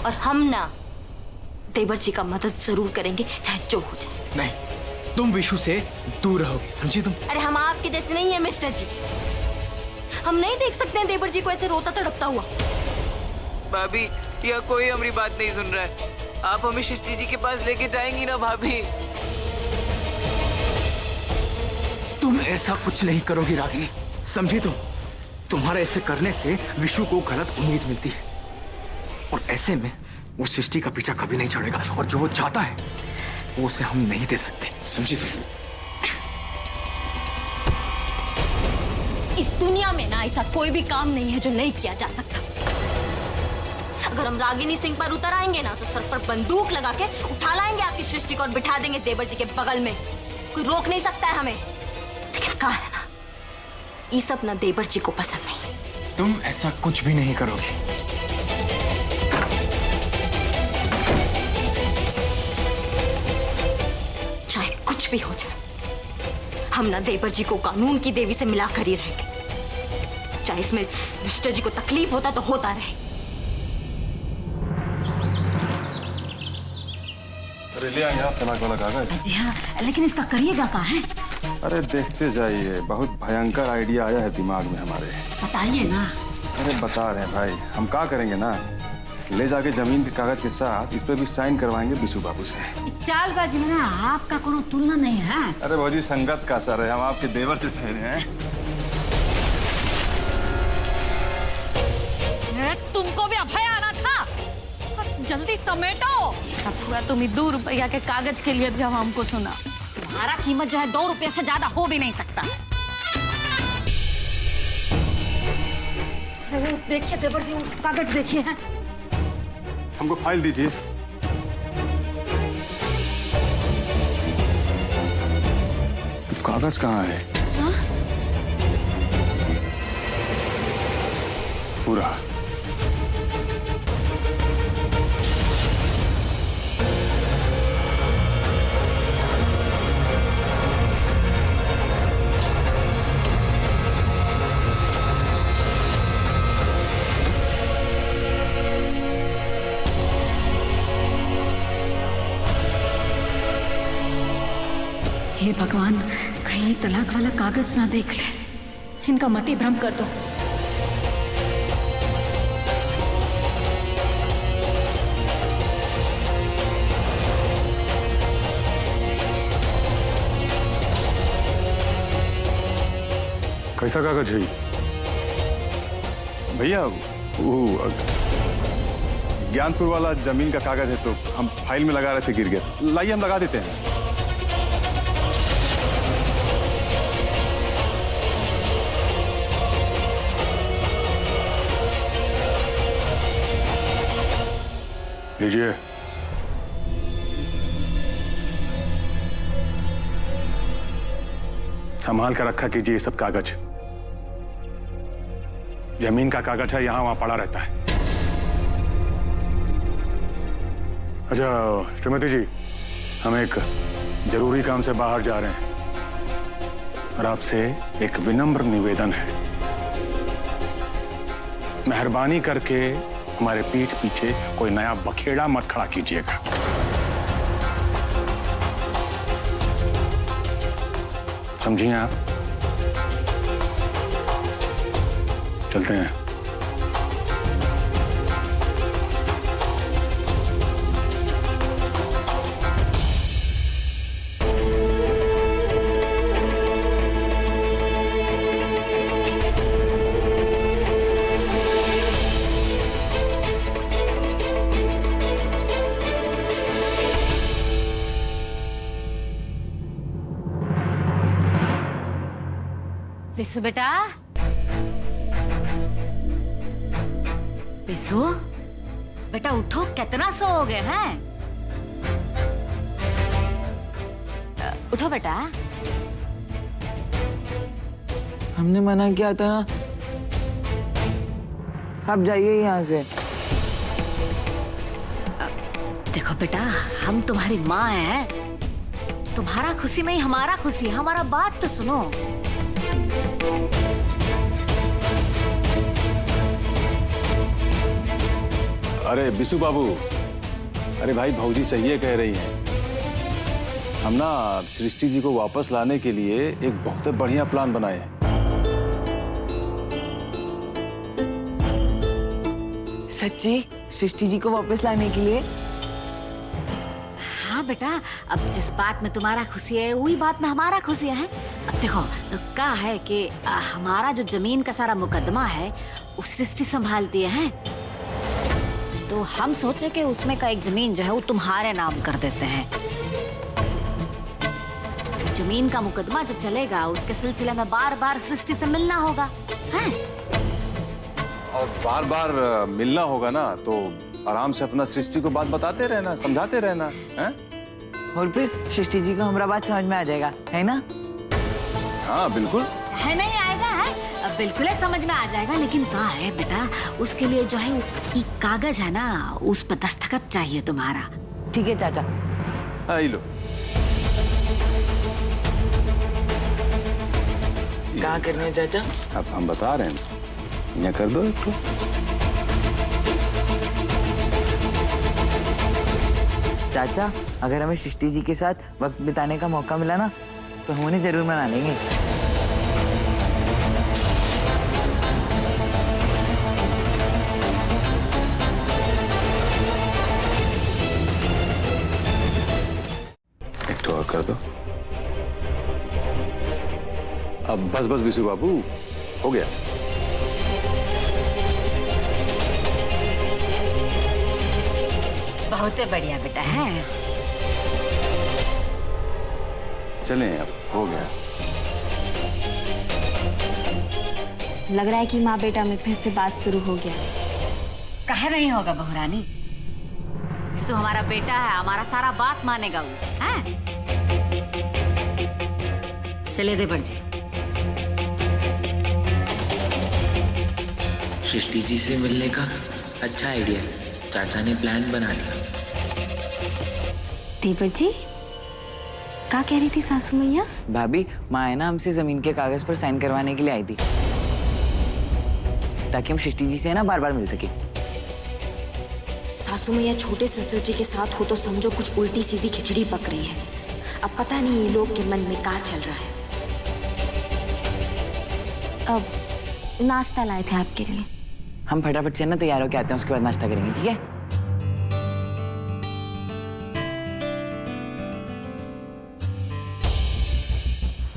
और हम ना देवर जी का मदद जरूर करेंगे, चाहे जो हो जाए। नहीं, तुम विशु से दूर रहोगे, समझी तुम? अरे हम आपके जैसे नहीं है मिस्टर जी, हम नहीं देख सकते हैं देवर जी को ऐसे रोता तड़पता हुआ। भाभी, यह कोई हमारी बात नहीं सुन रहा है। आप हमें सृष्टि जी के पास लेके जाएंगी ना भाभी? तुम ऐसा कुछ नहीं करोगी रागिनी, समझी तुम? तुम्हारे ऐसे करने से विशु को गलत उम्मीद मिलती है और ऐसे में वो सृष्टि का पीछा कभी नहीं छोड़ेगा और जो वो चाहता है वो उसे हम नहीं दे सकते, समझी तुम? इस दुनिया में ना ऐसा कोई भी काम नहीं है जो नहीं किया जा सकता। अगर हम रागिनी सिंह पर उतर आएंगे ना तो सर पर बंदूक लगा के उठा लाएंगे आपकी सृष्टि को और बिठा देंगे देवर जी के बगल में। कोई रोक नहीं सकता है हमें। लेकिन कहा है ना, ये सब ना देवर जी को पसंद नहीं। तुम ऐसा कुछ भी नहीं करोगे। चाहे कुछ भी हो जाए, हम ना देवर जी को कानून की देवी से मिलाकर ही रहेंगे। चाहे इसमें मिस्टर जी को तकलीफ होता तो होता रहे। अरे ले आएंगे आप तलाक वाला कागज। जी हाँ, लेकिन इसका करिएगा क्या है? अरे देखते जाइए, बहुत भयंकर आइडिया आया है दिमाग में हमारे। बताइए ना। अरे बता रहे हैं भाई, हम क्या करेंगे ना, ले जाके जमीन के कागज के साथ इस पे भी साइन करवाएंगे विशु बाबू से। चालबाजी में ना आपका कोनो तुलना नहीं है। अरे भौजी संगत का सर है, हम आपके देवर से ठहरे हैं। तुमको भी अभय आना था, जल्दी समेटो। हुआ तुम ही 2 रुपया के कागज के लिए भी हमको सुना। तुम्हारा कीमत जो है 2 रुपये से ज्यादा हो भी नहीं सकता। देखिए देवर जी, कागज देखिए। हमको फाइल दीजिए। कागज कहाँ है? पूरा हे भगवान, कहीं तलाक वाला कागज ना देख ले, इनका मति भ्रम कर दो। कैसा कागज है भैया? वो ज्ञानपुर वाला जमीन का कागज है, तो हम फाइल में लगा रहे थे, गिर गया। लाइए हम लगा देते हैं। लीजिए। संभाल कर रखा कीजिए ये सब कागज। जमीन का कागज है, यहां वहां पड़ा रहता है। अच्छा श्रीमती जी, हम एक जरूरी काम से बाहर जा रहे हैं और आपसे एक विनम्र निवेदन है। मेहरबानी करके हमारे पीठ पीछे कोई नया बखेड़ा मत खड़ा कीजिएगा। समझिए आप? चलते हैं। विशु बेटा, विशु बेटा उठो, कितना सोओगे हैं? उठो बेटा। हमने मना किया था ना, आप जाइए यहाँ से। देखो बेटा, हम तुम्हारी माँ हैं, तुम्हारा खुशी में ही हमारा खुशी है। हमारा बात तो सुनो। अरे बिशु बाबू, अरे भाई भौजी सही है कह रही हैं। हम ना सृष्टि जी को वापस लाने के लिए एक बहुत बढ़िया प्लान बनाए हैं। सच्ची सृष्टि जी को वापस लाने के लिए? हाँ बेटा, अब जिस बात में तुम्हारा खुशी है वही बात में हमारा खुशी है। अब देखो तो क्या है कि हमारा जो जमीन का सारा मुकदमा है वो सृष्टि संभालती है, तो हम सोचे कि उसमें का एक जमीन जो है वो तुम्हारे नाम कर देते हैं। जमीन का मुकदमा जो चलेगा उसके सिलसिले में बार बार सृष्टि से मिलना होगा, है? और बार बार मिलना होगा ना, तो आराम से अपना सृष्टि को बात बताते रहना, समझाते रहना, हैं? और फिर सृष्टि जी को हमारा बात समझ में आ जाएगा, है ना? हाँ बिल्कुल। है नहीं आएगा, है? अब बिल्कुल ही समझ में आ जाएगा, लेकिन कहाँ है बेटा, उसके लिए जो है वो एक कागज है ना, उस पर दस्तखत चाहिए तुम्हारा। ठीक है चाचा। आई लो। कहाँ करने हैं चाचा? अब हम बता रहे हैं, यहाँ कर दो एक तो। चाचा अगर हमें सृष्टि जी के साथ वक्त बिताने का मौका मिला ना, तो हम उन्हें जरूर मना लेंगे। एक तो और कर दो। अब बस बस बिशु बाबू, हो गया। बहुत बढ़िया बेटा है। चलें अब, हो गया। लग रहा है कि माँ बेटा में फिर से बात शुरू हो गया। कहे नहीं होगा बहुरानी, विशु हमारा बेटा है, हमारा सारा बात मानेगा वो, है? चलिए देवर जी। सृष्टि जी से मिलने का अच्छा आइडिया, चाचा ने प्लान बना दिया। देवर जी क्या कह रही थी सासू मैया? भाभी, माँ है ना हमसे जमीन के कागज पर साइन करवाने के लिए आई थी, ताकि हम सृष्टि जी से ना बार बार मिल सके। सासू मैया छोटे ससुर जी के साथ हो तो समझो कुछ उल्टी सीधी खिचड़ी पक रही है। अब पता नहीं ये लोग के मन में क्या चल रहा है। अब नाश्ता लाए थे आपके लिए। हम फटाफट से ना तैयार होके आते हैं, उसके बाद नाश्ता करेंगे, ठीक है?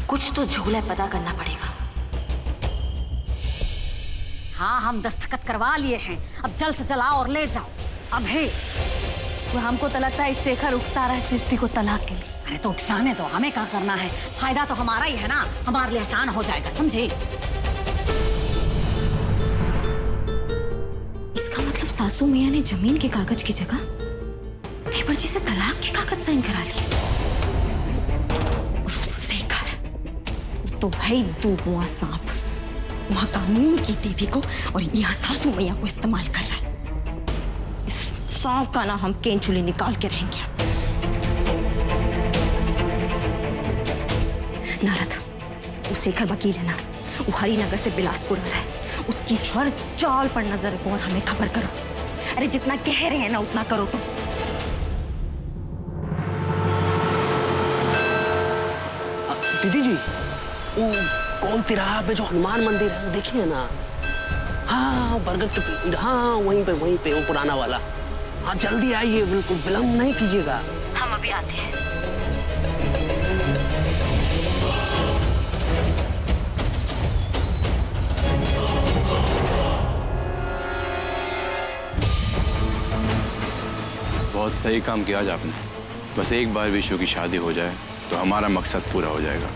कुछ तो झोला पता करना पड़ेगा। हाँ हम दस्तखत करवा लिए हैं, अब जल्द से जलाओ और ले जाओ। अब है वो हमको तो लगता है इस शेखर उकसा रहा है सृष्टि को तलाक के लिए। अरे तो उकसाने तो हमें क्या करना है, फायदा तो हमारा ही है ना, हमारे लिए आसान हो जाएगा, समझे? इसका मतलब सासू मैया ने जमीन के कागज की जगह देवर जी से तलाक के कागज साइन करा लिए। शेखर तो है दो मुआ सांप, वहां कानून की देवी को और यहाँ सासू मैया को इस्तेमाल कर रहा है। इस सांप का ना हम केंचुली निकाल के रहेंगे। नारद, वो शेखर वकील है ना, वो हरिनगर से बिलासपुर आ रहा है, उसकी हर चाल पर नजर रखो और हमें खबर करो। अरे जितना कह रहे हैं ना उतना करो तो। दीदी जी, वो कौन तिराहा पे जो हनुमान मंदिर है वो देखिए ना। हाँ बरगद के पेड़, हाँ वहीं पे वो पुराना वाला। हाँ जल्दी आइए, बिल्कुल विलम्ब नहीं कीजिएगा। हम अभी आते हैं। बहुत सही काम किया आज आपने। बस एक बार विशु की शादी हो जाए तो हमारा मकसद पूरा हो जाएगा।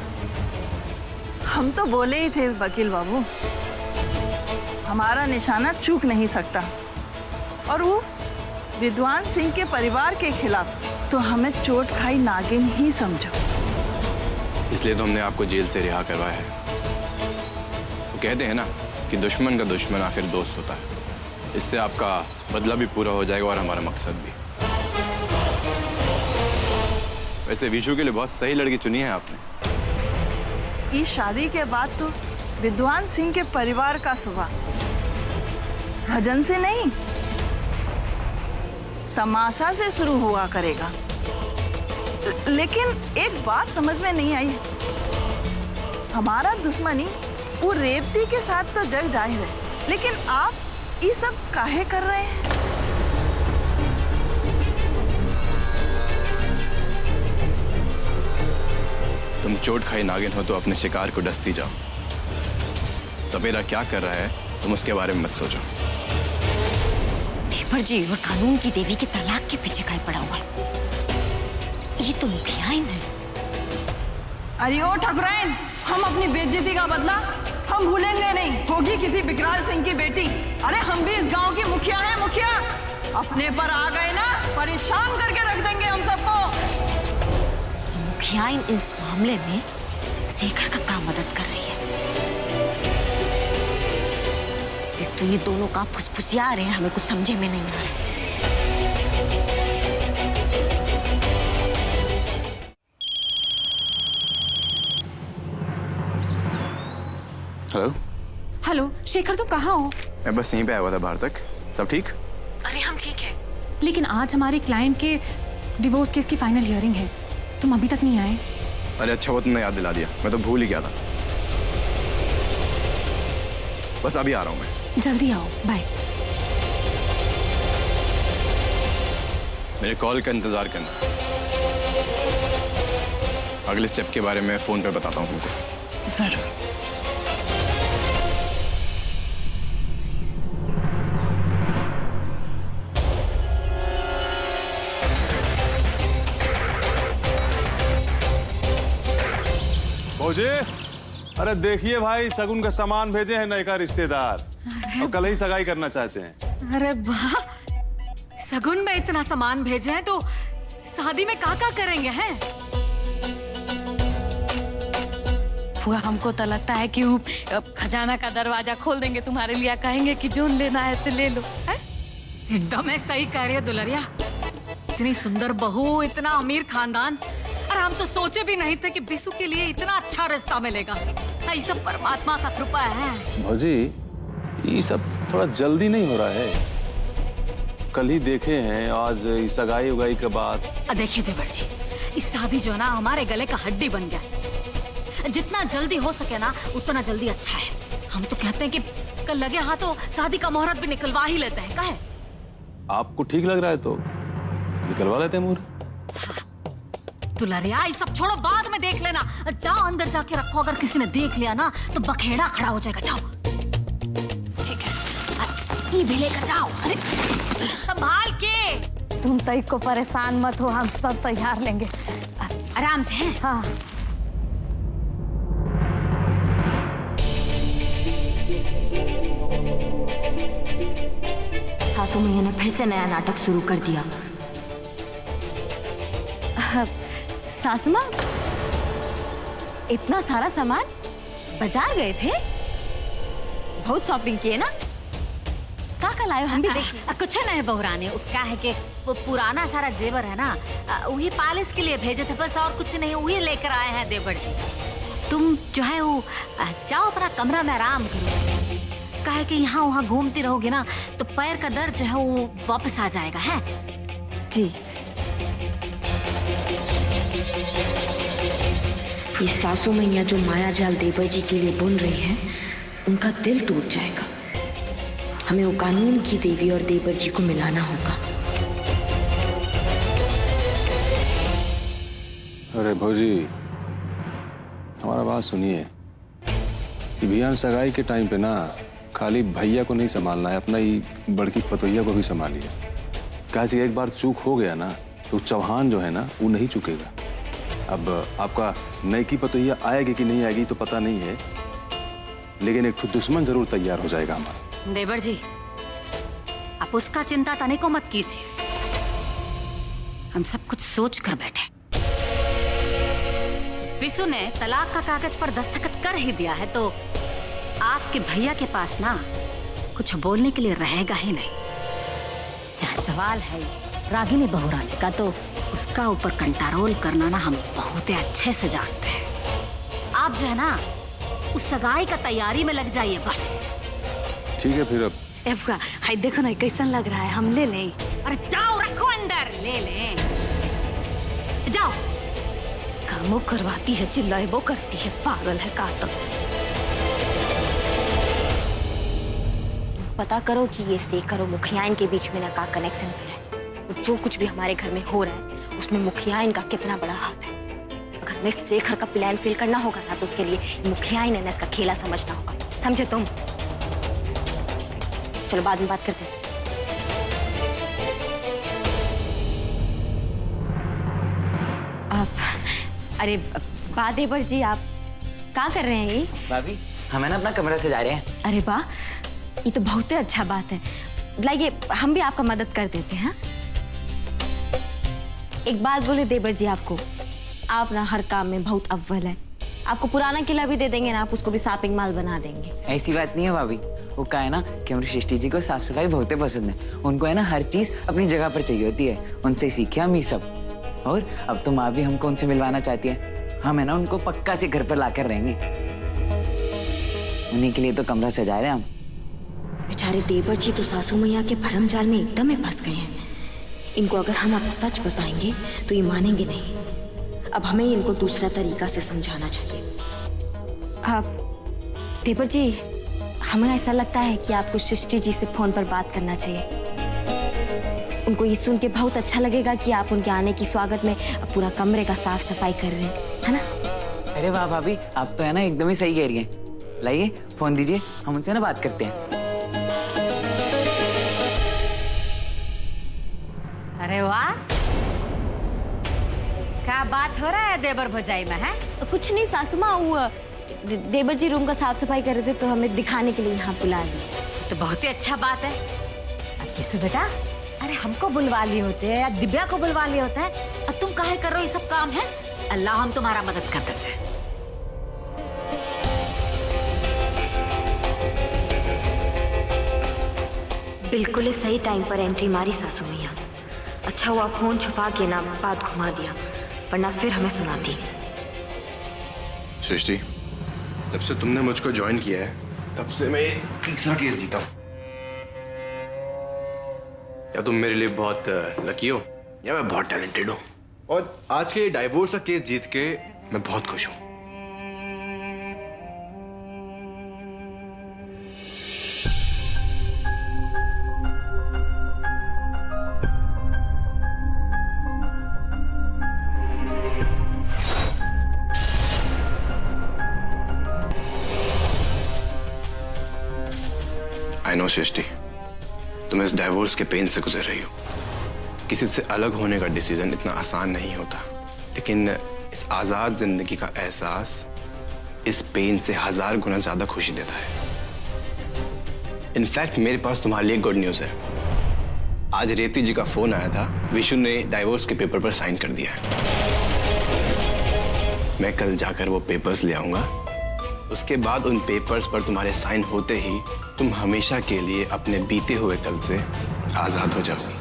हम तो बोले ही थे वकील बाबू, हमारा निशाना चूक नहीं सकता। और वो विद्वान सिंह के परिवार के खिलाफ तो हमें चोट खाई नागिन ही समझो। इसलिए तो हमने आपको जेल से रिहा करवाया है। वो कहते हैं ना कि दुश्मन का दुश्मन आखिर दोस्त होता है। इससे आपका बदला भी पूरा हो जाएगा और हमारा मकसद भी। वैसे विशु के लिए बहुत सही लड़की चुनी है आपने। इस शादी के बाद तो विद्वान सिंह के परिवार का स्वभाव भजन से नहीं तमाशा से शुरू हुआ करेगा। लेकिन एक बात समझ में नहीं आई, हमारा दुश्मनी वो रेवती के साथ तो जग जाहिर है, लेकिन आप ये सब काहे कर रहे हैं? तुम चोट खाई नागिन हो तो अपने शिकार को डसती जाओ। सपेरा क्या कर रहा है तुम उसके बारे में मत सोचो। देवर जी और कानून की देवी के तलाक के पीछे काय पड़ा हुआ है? ये तो मुखियाइन है। अरे ओ ठकुराइन, हम अपनी बेइज्जती का बदला हम भूलेंगे नहीं। होगी किसी विकराल सिंह की बेटी। अरे हम भी इस गांव की मुखिया हैं, मुखिया। अपने पर आ गए ना, परेशान करके रख देंगे हम सबको। मुखियाइन इस मामले में शेखर का काम मदद कर रही है। एक तो ये दोनों का फुसफुसिया रहे हैं, हमें कुछ समझे में नहीं आ रहा है। हेलो। हेलो शेखर, तुम कहाँ हो? मैं बस यहीं पे आया हुआ था बाहर तक। सब ठीक? अरे हम ठीक है, लेकिन आज हमारे क्लाइंट के डिवोर्स केस की फाइनल हियरिंग है। तुम अभी तक नहीं आए? अरे अच्छा, वो तुमने याद दिला दिया, मैं तो भूल ही गया था। बस अभी आ रहा हूँ मैं। जल्दी आओ, बाय। मेरे कॉल का इंतजार करना। अगले स्टेप के बारे में फोन पे बताता हूँ तुमको। जरूर। भौजी, अरे देखिए भाई, शगुन का सामान भेजे हैं नए का रिश्तेदार और कल ही सगाई करना चाहते हैं। अरे वाह, सगुन में इतना सामान भेजे हैं तो शादी में क्या करेंगे हैं? फुआ, हमको तो लगता है कि वो खजाना का दरवाजा खोल देंगे तुम्हारे लिए, कहेंगे कि जो लेना है से ले लो। है? एकदम है, सही कह रही है दुलरिया। इतनी सुंदर बहू, इतना अमीर खानदान, और हम तो सोचे भी नहीं थे कि बिसु के लिए इतना अच्छा रिश्ता मिलेगा। ये सब परमात्मा का कृपा है। भौजी, ये सब थोड़ा जल्दी नहीं हो रहा है? कल ही देखे हैं, आज सगाई उगाई के बाद। देखिए देवर जी, इस शादी जो है ना हमारे गले का हड्डी बन गया। जितना जल्दी हो सके ना उतना जल्दी अच्छा है। हम तो कहते हैं कि कल लगे हाथों शादी का मुहूर्त भी निकलवा ही लेते हैं। काहे? आपको ठीक लग रहा है तो निकलवा लेते हैं मुहूर्त। दुलरिया, ये सब छोड़ो, बाद में देख लेना। जाओ अंदर जाके रखो, अगर किसी ने देख लिया ना तो बखेड़ा खड़ा हो जाएगा। जाओ। ठीक है, ये भी लेकर जाओ। अरे संभाल के। तुम तई को परेशान मत हो, हम सब सहार लेंगे। आराम से। हैं? हाँ। सासू मैया ने फिर से नया नाटक शुरू कर दिया। सासू माँ, इतना सारा सामान बाजार गए थे? बहुत शॉपिंग किए ना? का लाए, हम भी देखें। कुछ नहीं बहुरानी, क्या है कि वो पुराना सारा जेवर है ना, वही पालिश के लिए भेजे थे बस, और कुछ नहीं। वही लेकर आए हैं देवर जी। तुम जो है वो जाओ अपना कमरा में आराम करो। क्या है कि यहाँ वहाँ घूमती रहोगे ना तो पैर का दर्द जो है वो वापस आ जाएगा। है जी। ये सासू मैया जो माया जाल देवर जी के लिए बुन रही है, उनका दिल टूट जाएगा। हमें वो कानून की देवी और देवर जी को मिलाना होगा। अरे भौजी, हमारा बात सुनिए। बिहान सगाई के टाइम पे ना खाली भैया को नहीं संभालना है, अपना ही बड़की पतोहिया को भी संभालिए। कैसे एक बार चूक हो गया ना तो चौहान जो है ना वो नहीं चुकेगा। अब आपका नई की पतोहिया आएगी कि नहीं आएगी तो पता नहीं है, लेकिन एक दुश्मन जरूर तैयार हो जाएगा हमारा। देवर जी, आप उसका चिंता तने को मत कीजिए। हम सब कुछ सोच कर बैठे। बिसु ने तलाक का कागज पर दस्तखत कर ही दिया है तो आपके भैया के पास ना कुछ बोलने के लिए रहेगा ही नहीं। जहाँ सवाल है रागिनी बहुरानी का, तो उसका ऊपर कंट्रोल करना ना हम बहुत अच्छे से जानते हैं। आप जो है ना उस सगाई का तैयारी में लग जाइए बस। ठीक है फिर। अब हाय देखो ना कैसन लग रहा है, हम ले लें। अरे जाओ रखो जाओ। कामों करवाती है, चिल्लाए वो करती है, पागल है कातल। पता करो कि ये शेखर और मुखियाइन के बीच में ना का कनेक्शन है। जो कुछ भी हमारे घर में हो रहा है उसमें मुखियाइन का कितना बड़ा हाथ है। अगर हमें शेखर का प्लान फेल करना होगा ना तो उसके लिए मुखियाइन ने इसका खेला समझना होगा, समझे तुम? चलो बाद में बात करते हैं। अरे देवर जी, आप क्या कर रहे हैं? ये भाभी हमें ना अपना कमरा सजा रहे हैं। अरे वाह, ये तो बहुत ही अच्छा बात है। लाइए हम भी आपका मदद कर देते हैं। एक बात बोले देवर जी आपको, आप ना हर काम में बहुत अव्वल है। आपको पुराना किला भी दे देंगे ना, आप उसको भी शॉपिंग मॉल बना देंगे। ऐसी बात नहीं है भाभी, वो क्या है ना कि हमारी सृष्टि जी को साफ सफाई बहुत पसंद है। उनको है ना हर चीज अपनी जगह पर चाहिए होती है। उनसे सीखे हम ये सब। और अब तो माँ भी हमको उनसे मिलवाना चाहती है। हम है ना उनको पक्का से घर पर लाकर रहेंगे। उन्हीं के लिए तो कमरा सजा रहे हैं हम। बेचारे देवर जी तो सासू मैया के भरम जाल में एकदम ही फंस गए हैं। इनको अगर हम अब सच बताएंगे तो ये मानेंगे नहीं। अब हमें इनको दूसरा तरीका से समझाना चाहिए। देवर जी, हमें ऐसा लगता है कि आपको सृष्टि जी से फोन पर बात करना चाहिए। उनको ये सुन के बहुत अच्छा लगेगा कि आप उनके आने की स्वागत में पूरा कमरे का साफ सफाई कर रहे हैं, है ना? अरे वाह भाभी, आप तो है ना एकदम ही सही कह रही हैं। लाइए फोन दीजिए, हम उनसे ना बात करते हैं। अरे वाह, क्या बात हो रहा है देवर भौजाई में? है कुछ नहीं सासू माँ, वो देवर जी रूम का साफ सफाई कर रहे थे तो हमें दिखाने के लिए यहाँ बुला लिया। तो बहुत ही अच्छा बात है। अब किसु बेटा, अरे हमको बुलवा लिए होते हैं या दिव्या को बुलवा लिए होता है। अब तुम काहे कर रहे हो ये सब काम? है अल्लाह हम तुम्हारा मदद कर देते हैं। बिल्कुल ही सही टाइम पर एंट्री मारी सासू मैया। अच्छा हुआ फोन छुपा के ना बात घुमा दिया, वरना फिर हमें सुनाती। सृष्टि, जब से तुमने मुझको ज्वाइन किया है तब से मैं तीसरा केस जीता हूँ। या तुम मेरे लिए बहुत लकी हो या मैं बहुत टैलेंटेड हूँ। और आज के डाइवोर्स का केस जीत के मैं बहुत खुश हूँ। आई नो सृष्टि, तुम इस डाइवोर्स के पेन से गुजर रही हो। किसी से अलग होने का डिसीजन इतना आसान नहीं होता, लेकिन इस आजाद जिंदगी का एहसास इस पेन से 1000 गुना ज्यादा खुशी देता है। इनफैक्ट मेरे पास तुम्हारे लिए गुड न्यूज है। आज रेती जी का फोन आया था, विशु ने डाइवोर्स के पेपर पर साइन कर दिया है। मैं कल जाकर वो पेपर्स ले आऊंगा। उसके बाद उन पेपर्स पर तुम्हारे साइन होते ही तुम हमेशा के लिए अपने बीते हुए कल से आजाद हो जाओगी।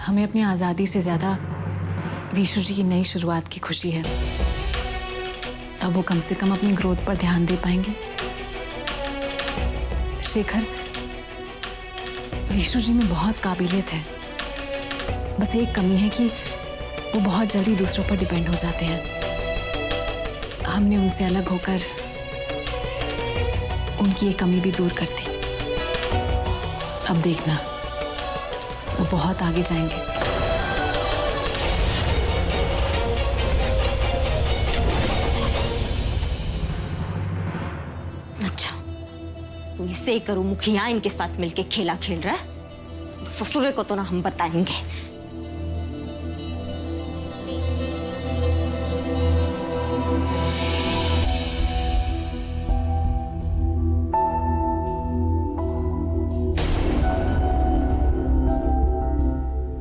हमें अपनी आजादी से ज्यादा विशु जी की नई शुरुआत की खुशी है। अब वो कम से कम अपनी ग्रोथ पर ध्यान दे पाएंगे। शेखर, विशु जी में बहुत काबिलियत है, बस एक कमी है कि वो बहुत जल्दी दूसरों पर डिपेंड हो जाते हैं। हमने उनसे अलग होकर उनकी ये कमी भी दूर कर दी। अब देखना, वो बहुत आगे जाएंगे। अच्छा, तो इसे करो मुखिया इनके साथ मिलके खेला खेल रहा है। ससुरे को तो ना हम बताएंगे।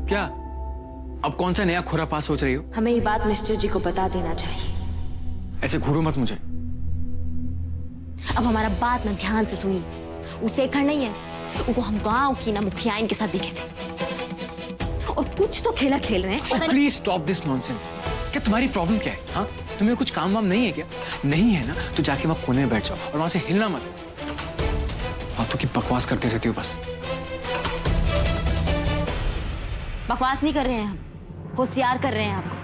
क्या अब कौन सा नया खुरापात सोच रही हो? हमें ये बात मिस्टर जी को बता देना चाहिए। ऐसे घूरो मत मुझे। अब हमारा बात ना ध्यान से सुनिए। वो शेखर नहीं है, उनको हम गांव की ना मुखिया इनके साथ देखे थे और कुछ तो खेला खेल रहे हैं। Please stop this nonsense. क्या तुम्हारी प्रॉब्लम क्या है? हाँ, तुम्हें कुछ काम वाम नहीं है क्या? नहीं है ना तो जाके वहां कोने में बैठ जाओ और वहां से हिलना मत। बहुत फालतू की बकवास करते रहती हो बस। बकवास नहीं कर रहे हैं हम, होशियार कर रहे हैं आपको।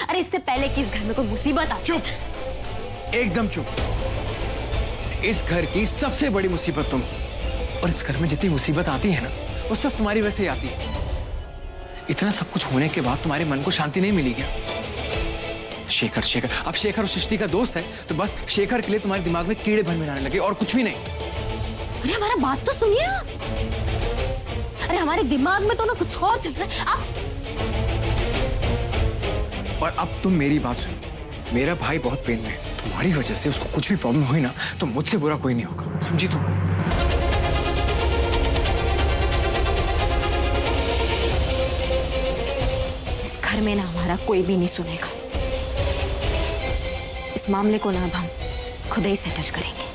अरे इससे पहले कि इस घर में कोई मुसीबत आ। चुप, एकदम चुप। इस घर की सबसे बड़ी मुसीबत तुम, और इस घर में जितनी मुसीबत आती है ना वो सब तुम्हारी वजह से ही आती है। इतना सब कुछ होने के बाद तुम्हारे मन को शांति नहीं मिली क्या? शेखर शेखर, अब शेखर और सृष्टि का दोस्त है तो बस शेखर के लिए तुम्हारे दिमाग में कीड़े भर में आने लगे और कुछ भी नहीं। अरे हमारा बात तो सुनिए आप। अरे हमारे दिमाग में तो ना कुछ और चल रहा है आप। और अब तुम मेरी बात सुनो, मेरा भाई बहुत पेन में है, तुम्हारी वजह से उसको कुछ भी प्रॉब्लम हुई ना तो मुझसे बुरा कोई नहीं होगा, समझी तुम? इस घर में ना हमारा कोई भी नहीं सुनेगा। इस मामले को ना अब हम खुद ही सेटल करेंगे।